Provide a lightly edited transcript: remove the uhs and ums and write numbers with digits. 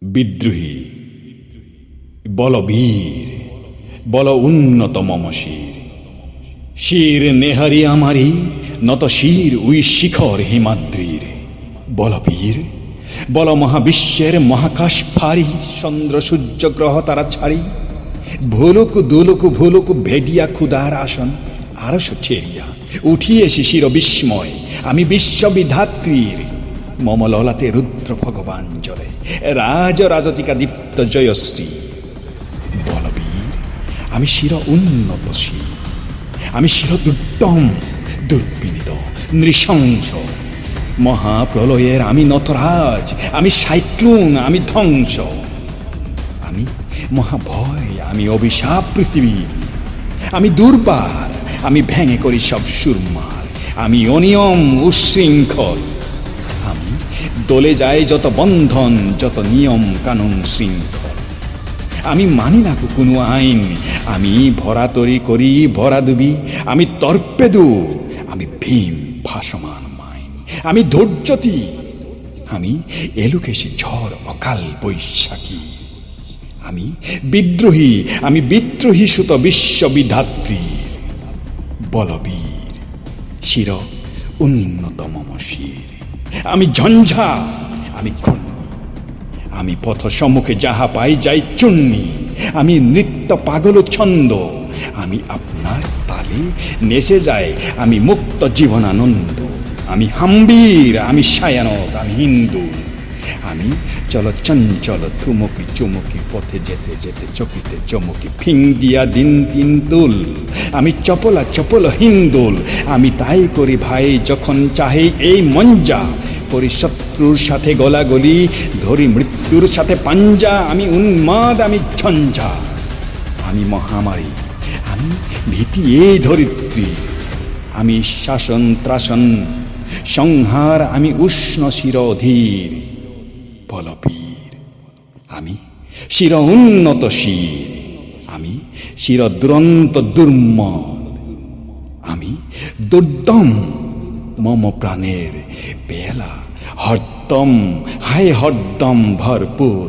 বিদ্রোহী বলবীর বল উন্নত মম শির শির নেহারি আমারি নত শির উই শিখর হিমাদ্রির বলবীর বল মহাবিশ্বের মহাকাশ ফারি চন্দ্র সূর্য গ্রহ তারা ছাড়ি ভোলক দোলক ভোলক ভেডিয়া ক্ষুদার আসন আরশ ঠেরিয়া উঠিয়ে শিশির বিস্ময় আমি বিশ্ববিধাত্রীর মম ললাতে রুদ্র ভগবান জলে রাজ রাজতিকা দীপ্ত জয়শ্রী বলবীর আমি শির উন্নত শির আমি শির দুর্দম দুর্বিনীত নৃশংস মহাপ্রলয়ের আমি নতরাজ আমি সাইক্লোন আমি ধ্বংস আমি মহাভয় আমি অভিশাপ পৃথিবী আমি দুর্বার আমি ভেঙে করি সব সুরমার আমি অনিয়ম উশৃঙ্খল আমি দলে যায় যত বন্ধন যত নিয়ম কানুন শৃঙ্খল আমি মানি না কোনো আইন আমি ভরাতরি করি ভরা দুবি আমি তর্পেদু আমি ভীম ভাসমান মাইন আমি ধৈর্যতি আমি এলুকেশি ঝড় অকাল বৈশাখী আমি বিদ্রোহী সুত বিশ্ববিধাত্রী বলবীর শির উন্নত মম শির আমি ঝঞ্ঝা আমি ঘূর্ণি আমি পথ সম্মুখে যাহা পাই যাই চূর্ণি আমি নৃত্য পাগল ছন্দ আমি আপনার তালে নেচে যায় আমি মুক্ত জীবনানন্দ আমি হাম্বীর আমি সায়ানক আমি হিন্দু আমি চল চঞ্চল থুমকি চুমকি পথে যেতে যেতে চকিতে চমকি ফিং দিয়া দিন তিন তুল আমি চপলা চপল হিন্দুল আমি তাই করি ভাই যখন চাহে এই মঞ্জা করি শত্রুর সাথে গলাগলি ধরি মৃত্যুর সাথে পাঞ্জা আমি উন্মাদ আমি ঝঞ্ঝা আমি মহামারী আমি ভীতি এই ধরিত্রী আমি শাসন ত্রাসন সংহার আমি উষ্ণ শির অধীর বলবীর আমি শির উন্নত শির আমি শির দুরন্ত দুর্মল আমি দুর্দম মম প্রাণের পেলা হরদম হায় হরদম ভরপুর